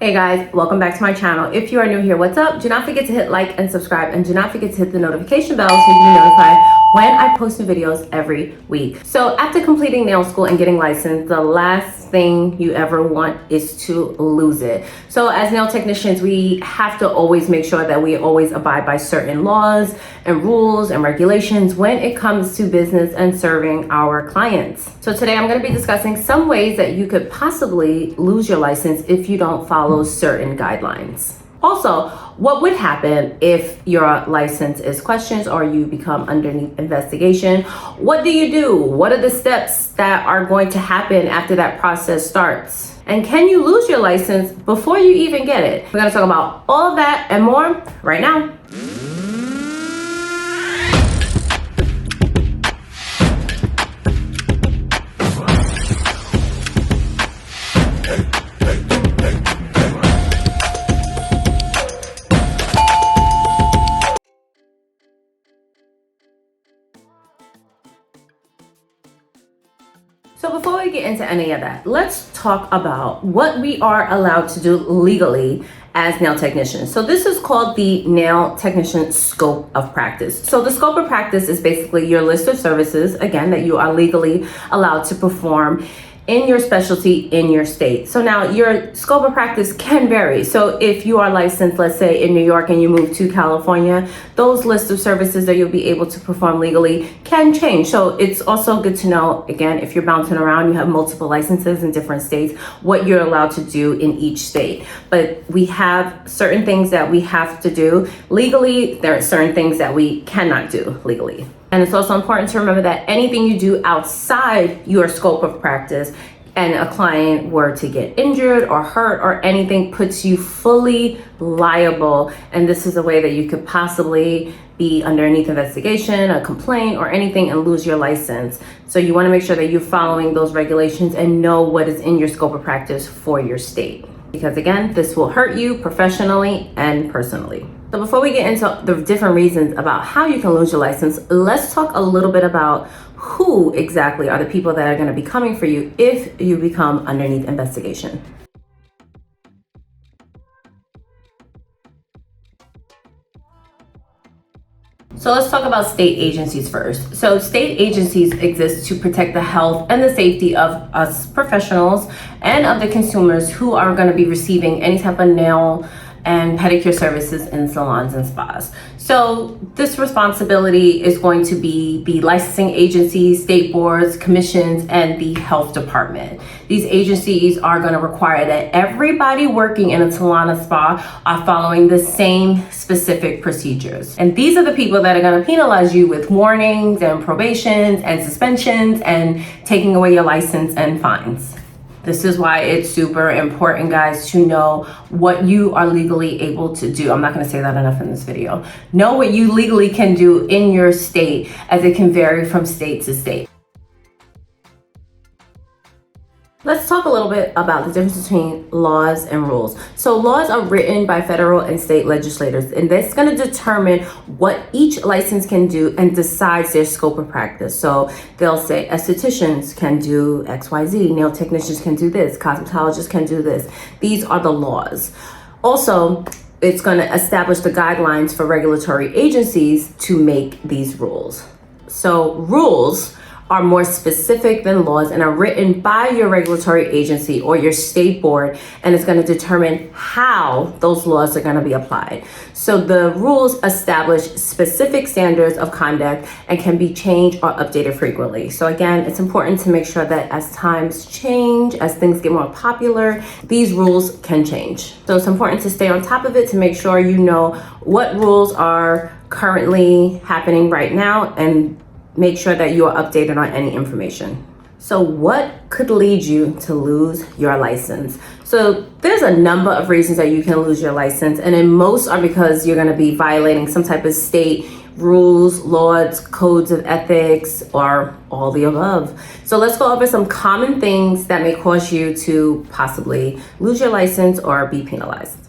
Hey guys, welcome back to my channel. If you are new here, what's up? Do not forget to hit like and subscribe, and do not forget to hit the notification bell so you can be notified when I post new videos every week. So after completing nail school and getting licensed, the last thing you ever want is to lose it. So as nail technicians, we have to always make sure that we always abide by certain laws and rules and regulations when it comes to business and serving our clients. So today I'm going to be discussing some ways that you could possibly lose your license if you don't follow certain guidelines. Also, what would happen if your license is questioned or you become underneath investigation? What do you do? What are the steps that are going to happen after that process starts? And can you lose your license before you even get it? We're going to talk about all of that and more right now. So before we get into any of that, let's talk about what we are allowed to do legally as nail technicians. So this is called the nail technician scope of practice. So the scope of practice is basically your list of services, again, that you are legally allowed to perform in your specialty in your state. So now your scope of practice can vary. So if you are licensed, let's say in New York, and you move to California, those lists of services that you'll be able to perform legally can change. So it's also good to know, again, if you're bouncing around, you have multiple licenses in different states, what you're allowed to do in each state. But we have certain things that we have to do legally. There are certain things that we cannot do legally. And it's also important to remember that anything you do outside your scope of practice and a client were to get injured or hurt or anything puts you fully liable. And this is a way that you could possibly be underneath investigation, a complaint or anything, and lose your license. So you want to make sure that you're following those regulations and know what is in your scope of practice for your state. Because again, this will hurt you professionally and personally. So before we get into the different reasons about how you can lose your license, let's talk a little bit about who exactly are the people that are going to be coming for you if you become underneath investigation. So let's talk about state agencies first. So state agencies exist to protect the health and the safety of us professionals and of the consumers who are going to be receiving any type of nail and pedicure services in salons and spas. So this responsibility is going to be the licensing agencies, state boards, commissions, and the health department. These agencies are going to require that everybody working in a salon or spa are following the same specific procedures. And these are the people that are going to penalize you with warnings and probations and suspensions and taking away your license and fines. This is why it's super important, guys, to know what you are legally able to do. I'm not going to say that enough in this video. Know what you legally can do in your state, as it can vary from state to state. Let's talk a little bit about the difference between laws and rules. So laws are written by federal and state legislators, and that's going to determine what each license can do and decides their scope of practice. So they'll say estheticians can do XYZ, nail technicians can do this, cosmetologists can do this. These are the laws. Also, it's going to establish the guidelines for regulatory agencies to make these rules. So rules are more specific than laws and are written by your regulatory agency or your state board, and it's going to determine how those laws are going to be applied. So the rules establish specific standards of conduct and can be changed or updated frequently. So again, it's important to make sure that as times change, as things get more popular, these rules can change. So it's important to stay on top of it to make sure you know what rules are currently happening right now and make sure that you are updated on any information. So what could lead you to lose your license? So there's a number of reasons that you can lose your license, and then most are because you're going to be violating some type of state rules, laws, codes of ethics, or all the above. So let's go over some common things that may cause you to possibly lose your license or be penalized.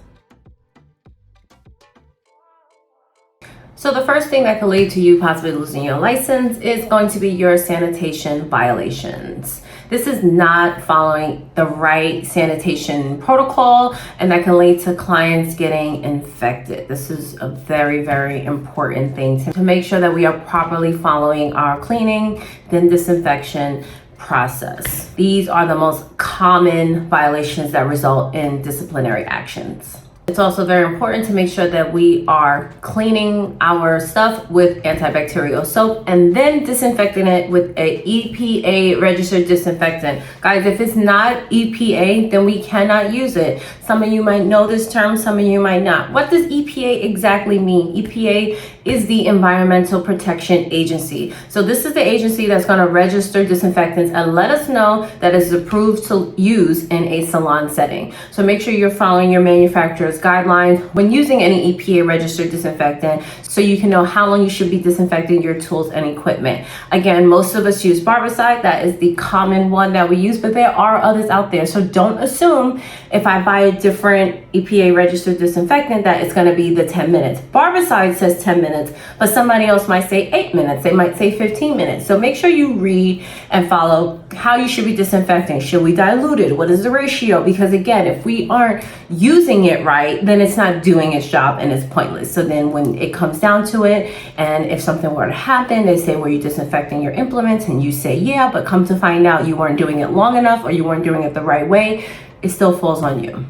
So the first thing that could lead to you possibly losing your license is going to be your sanitation violations. This is not following the right sanitation protocol, and that can lead to clients getting infected. This is a very, very important thing to make sure that we are properly following our cleaning, then disinfection process. These are the most common violations that result in disciplinary actions. It's also very important to make sure that we are cleaning our stuff with antibacterial soap and then disinfecting it with a EPA registered disinfectant. Guys, if it's not EPA, then we cannot use it. Some of you might know this term, some of you might not. What does EPA exactly mean? EPA is the Environmental Protection Agency. So this is the agency that's going to register disinfectants and let us know that it's approved to use in a salon setting. So make sure you're following your manufacturer's guidelines when using any EPA registered disinfectant, so you can know how long you should be disinfecting your tools and equipment. Again, most of us use barbicide. That is the common one that we use, but there are others out there. So don't assume if I buy a different EPA registered disinfectant that it's going to be the 10 minutes. Barbicide says 10 minutes, but somebody else might say 8 minutes. They might say 15 minutes. So make sure you read and follow how you should be disinfecting. Should we dilute it? What is the ratio? Because again, if we aren't using it right, then it's not doing its job and it's pointless. So then when it comes down to it, and if something were to happen, they say, were you disinfecting your implements? And you say, yeah, but come to find out you weren't doing it long enough or you weren't doing it the right way, it still falls on you.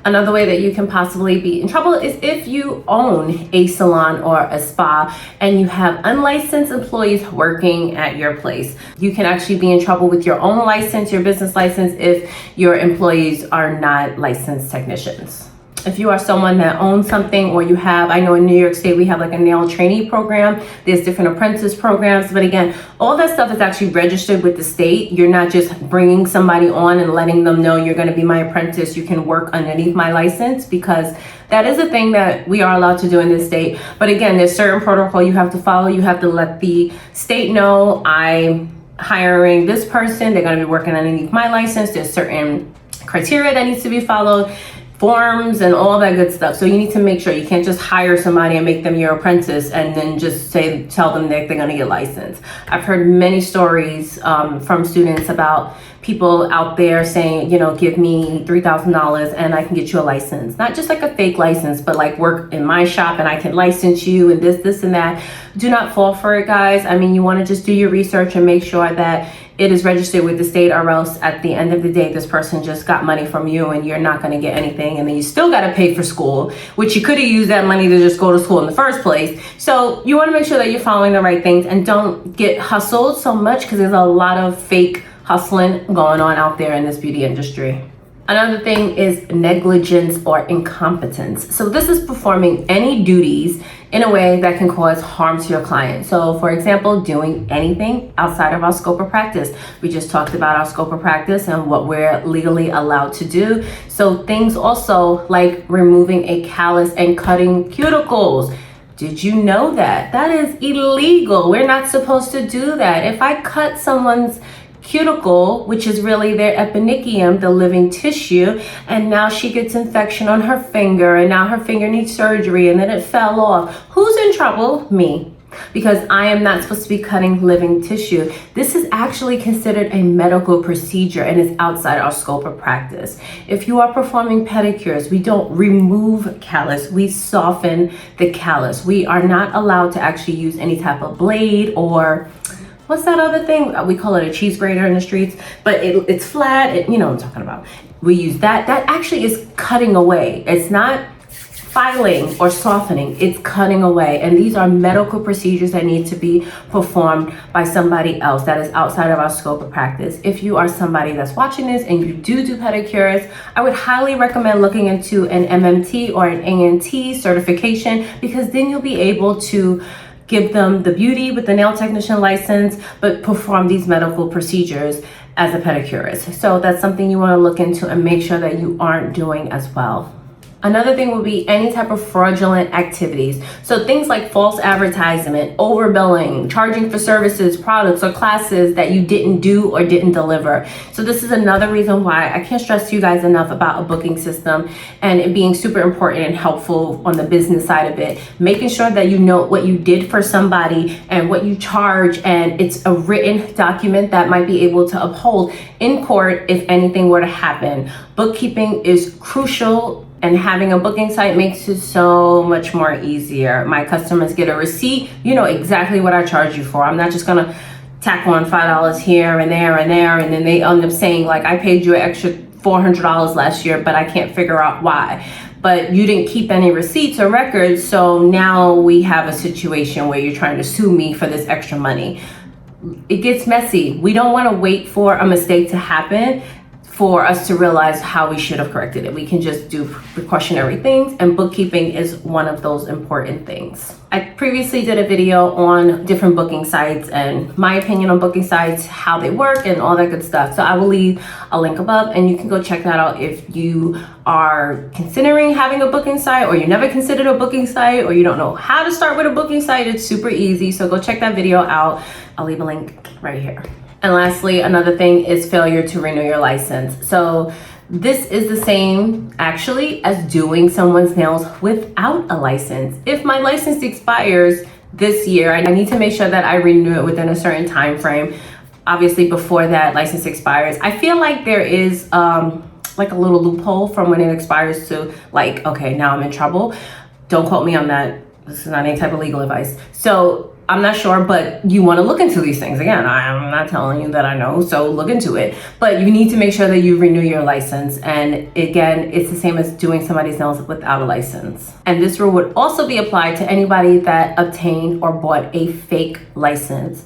Another way that you can possibly be in trouble is if you own a salon or a spa and you have unlicensed employees working at your place. You can actually be in trouble with your own license, your business license, if your employees are not licensed technicians. If you are someone that owns something, or you have, I know in New York State, we have like a nail trainee program. There's different apprentice programs. But again, all that stuff is actually registered with the state. You're not just bringing somebody on and letting them know you're going to be my apprentice. You can work underneath my license, because that is a thing that we are allowed to do in this state. But again, there's certain protocol you have to follow. You have to let the state know I'm hiring this person. They're going to be working underneath my license. There's certain criteria that needs to be followed, forms and all that good stuff. So you need to make sure you can't just hire somebody and make them your apprentice and then just tell them that they're going to get licensed. I've heard many stories from students about people out there saying, give me $3,000 and I can get you a license. Not just like a fake license, but like work in my shop and I can license you and this and that. Do not fall for it, guys. I mean, you want to just do your research and make sure that it is registered with the state, or else at the end of the day, this person just got money from you and you're not going to get anything. And then you still got to pay for school, which you could have used that money to just go to school in the first place. So you want to make sure that you're following the right things and don't get hustled so much, because there's a lot of fake hustling going on out there in this beauty industry. Another thing is negligence or incompetence. So this is performing any duties in a way that can cause harm to your client. So for example, doing anything outside of our scope of practice. We just talked about our scope of practice and what we're legally allowed to do. So things also like removing a callus and cutting cuticles. Did you know that? That is illegal. We're not supposed to do that. If I cut someone's cuticle, which is really their eponychium, the living tissue, and now she gets infection on her finger, and now her finger needs surgery, and then it fell off. Who's in trouble? Me. Because I am not supposed to be cutting living tissue. This is actually considered a medical procedure and is outside our scope of practice. If you are performing pedicures, we don't remove callus, we soften the callus. We are not allowed to actually use any type of blade or what's that other thing? We call it a cheese grater in the streets, but it's flat. You know what I'm talking about. We use that. That actually is cutting away. It's not filing or softening. It's cutting away. And these are medical procedures that need to be performed by somebody else that is outside of our scope of practice. If you are somebody that's watching this and you do pedicures, I would highly recommend looking into an MMT or an ANT certification, because then you'll be able to give them the beauty with the nail technician license, but perform these medical procedures as a pedicurist. So that's something you want to look into and make sure that you aren't doing as well. Another thing would be any type of fraudulent activities. So things like false advertisement, overbilling, charging for services, products, or classes that you didn't do or didn't deliver. So this is another reason why I can't stress to you guys enough about a booking system and it being super important and helpful on the business side of it. Making sure that you know what you did for somebody and what you charge, and it's a written document that might be able to uphold in court if anything were to happen. Bookkeeping is crucial, and having a booking site makes it so much more easier. My customers get a receipt. You know exactly what I charge you for. I'm not just gonna tack on $5 here and there and there, and then they end up saying like, I paid you an extra $400 last year, but I can't figure out why. But you didn't keep any receipts or records, so now we have a situation where you're trying to sue me for this extra money. It gets messy. We don't want to wait for a mistake to happen for us to realize how we should have corrected it. We can just do precautionary things, and bookkeeping is one of those important things. I previously did a video on different booking sites and my opinion on booking sites, how they work and all that good stuff. So I will leave a link above and you can go check that out if you are considering having a booking site, or you never considered a booking site, or you don't know how to start with a booking site. It's super easy. So go check that video out. I'll leave a link right here. And lastly, another thing is failure to renew your license. So this is the same actually as doing someone's nails without a license. If my license expires this year, I need to make sure that I renew it within a certain time frame. Obviously before that license expires. I feel like there is like a little loophole from when it expires to like, okay, now I'm in trouble. Don't quote me on that. This is not any type of legal advice. So I'm not sure, but you want to look into these things. Again, I'm not telling you that I know, so look into it. But you need to make sure that you renew your license. And again, it's the same as doing somebody's nails without a license. And this rule would also be applied to anybody that obtained or bought a fake license.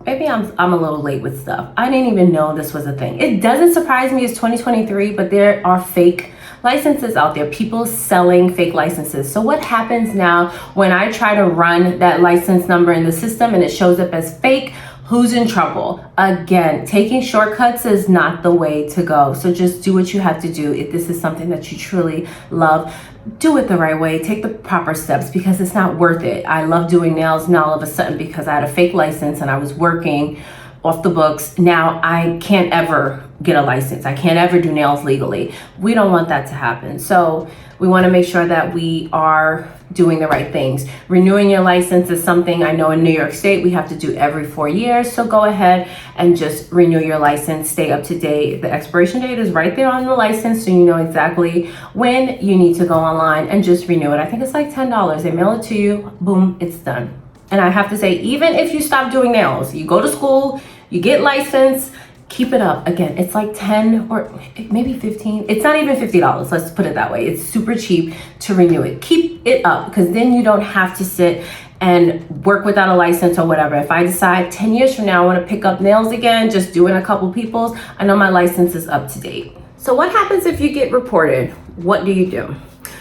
Maybe I'm a little late with stuff. I didn't even know this was a thing. It doesn't surprise me, it's 2023, but there are fake licenses out there, people selling fake licenses. So what happens now when I try to run that license number in the system and it shows up as fake? Who's in trouble? Again, taking shortcuts is not the way to go. So just do what you have to do. If this is something that you truly love, do it the right way. Take the proper steps, because it's not worth it. I love doing nails. Now all of a sudden, because I had a fake license and I was working off the books, now I can't ever get a license. I can't ever do nails legally. We don't want that to happen. So we want to make sure that we are doing the right things. Renewing your license is something I know in New York State we have to do every 4 years. So go ahead and just renew your license. Stay up to date. The expiration date is right there on the license, so you know exactly when you need to go online and just renew it. I think it's like $10. They mail it to you. Boom, it's done. And I have to say, even if you stop doing nails, you go to school, you get licensed, keep it up. Again, it's like 10 or maybe 15. It's not even $50. Let's put it that way. It's super cheap to renew it. Keep it up, because then you don't have to sit and work without a license or whatever. If I decide 10 years from now I want to pick up nails again, just doing a couple people's, I know my license is up to date. So what happens if you get reported? What do you do?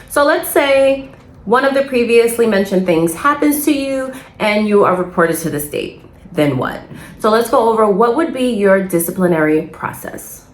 So let's say one of the previously mentioned things happens to you and you are reported to the state. Then what? So let's go over what would be your disciplinary process.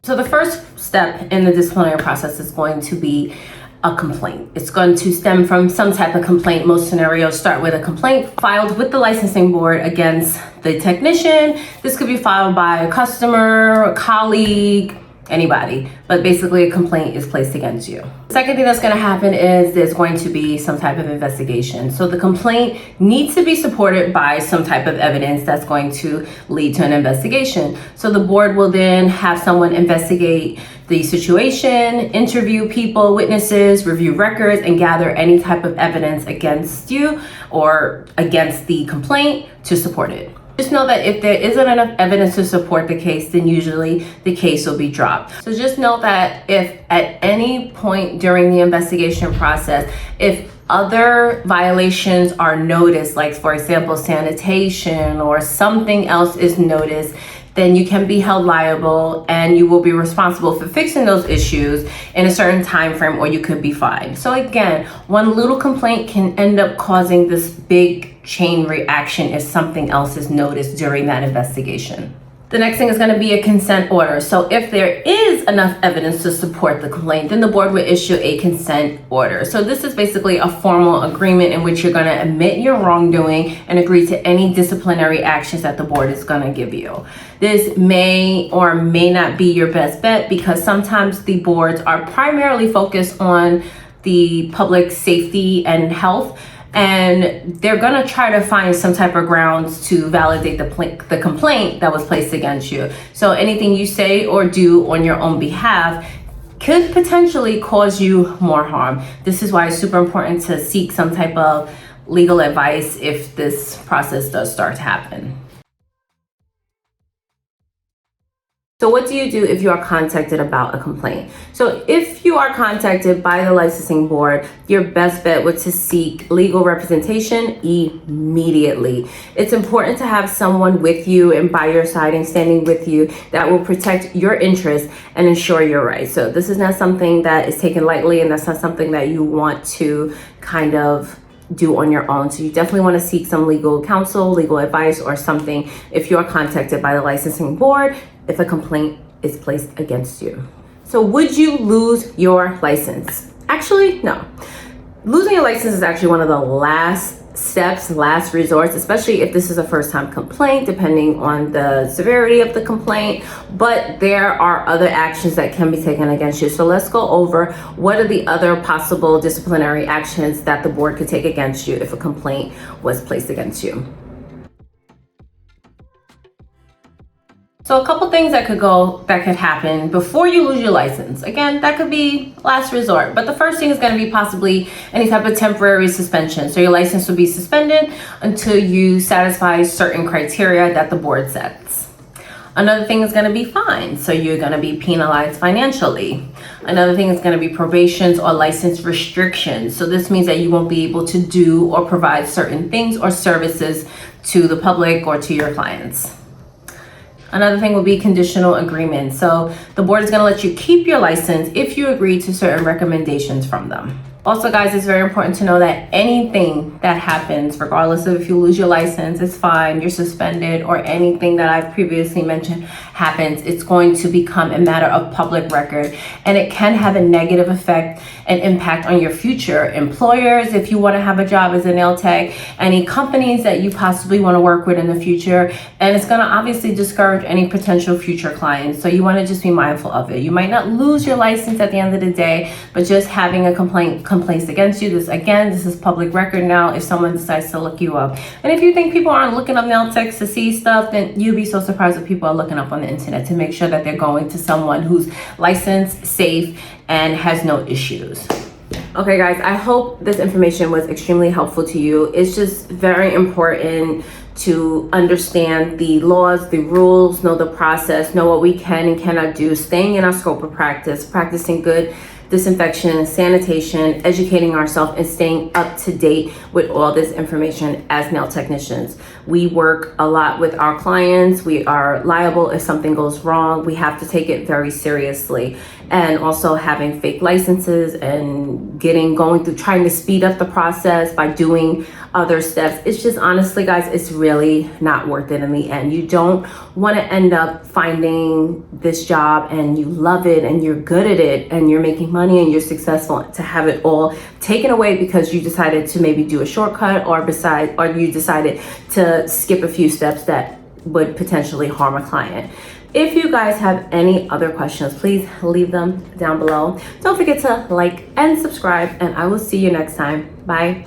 So the first step in the disciplinary process is going to be a complaint. It's going to stem from some type of complaint. Most scenarios start with a complaint filed with the licensing board against the technician. This could be filed by a customer, a colleague, anybody, but basically a complaint is placed against you. The second thing that's going to happen is there's going to be some type of investigation. So the complaint needs to be supported by some type of evidence that's going to lead to an investigation. So the board will then have someone investigate the situation, interview people, witnesses, review records, and gather any type of evidence against you or against the complaint to support it. Just know that if there isn't enough evidence to support the case, then usually the case will be dropped. So just know that if at any point during the investigation process, if other violations are noticed, like for example, sanitation or something else is noticed, then you can be held liable and you will be responsible for fixing those issues in a certain time frame, or you could be fined. So again, one little complaint can end up causing this big chain reaction if something else is noticed during that investigation. The next thing is going to be a consent order. So if there is enough evidence to support the complaint, then the board will issue a consent order. So this is basically a formal agreement in which you're going to admit your wrongdoing and agree to any disciplinary actions that the board is going to give you. This may or may not be your best bet because sometimes the boards are primarily focused on the public safety and health, and they're going to try to find some type of grounds to validate the complaint that was placed against you. So anything you say or do on your own behalf could potentially cause you more harm. This is why it's super important to seek some type of legal advice if this process does start to happen. So what do you do if you are contacted about a complaint? So if you are contacted by the licensing board, your best bet would to seek legal representation immediately. It's important to have someone with you and by your side and standing with you that will protect your interests and ensure your rights. So this is not something that is taken lightly, and that's not something that you want to kind of do on your own. So you definitely want to seek some legal counsel, legal advice, or something if you are contacted by the licensing board if a complaint is placed against you. So would you lose your license? Actually, no. Losing your license is actually one of the last steps, last resorts, especially if this is a first-time complaint, depending on the severity of the complaint. But there are other actions that can be taken against you. So let's go over what are the other possible disciplinary actions that the board could take against you if a complaint was placed against you. So a couple things that could happen before you lose your license. Again, that could be last resort, but the first thing is going to be possibly any type of temporary suspension. So your license will be suspended until you satisfy certain criteria that the board sets. Another thing is going to be fines. So you're going to be penalized financially. Another thing is going to be probations or license restrictions. So this means that you won't be able to do or provide certain things or services to the public or to your clients. Another thing will be conditional agreement. So the board is going to let you keep your license if you agree to certain recommendations from them. Also, guys, it's very important to know that anything that happens, regardless of if you lose your license, it's fine, you're suspended, or anything that I've previously mentioned happens, it's going to become a matter of public record, and it can have a negative effect and impact on your future employers if you want to have a job as a nail tech, any companies that you possibly want to work with in the future, and it's going to obviously discourage any potential future clients. So you want to just be mindful of it. You might not lose your license at the end of the day, but just having a complaint placed against you. This is public record now if someone decides to look you up. And if you think people aren't looking up nail techs to see stuff, then you'd be so surprised if people are looking up on the internet to make sure that they're going to someone who's licensed, safe, and has no issues. Okay, guys, I hope this information was extremely helpful to you. It's just very important to understand the laws, the rules, know the process, know what we can and cannot do, staying in our scope of practice, practicing good disinfection, sanitation, educating ourselves, and staying up to date with all this information as nail technicians. We work a lot with our clients. We are liable if something goes wrong. We have to take it very seriously. And also having fake licenses and going through trying to speed up the process by doing other steps. It's just, honestly, guys, it's really not worth it in the end. You don't want to end up finding this job and you love it and you're good at it and you're making money and you're successful, to have it all taken away because you decided to maybe do a shortcut or you decided to skip a few steps that would potentially harm a client. If you guys have any other questions, please leave them down below. Don't forget to like and subscribe, and I will see you next time. Bye.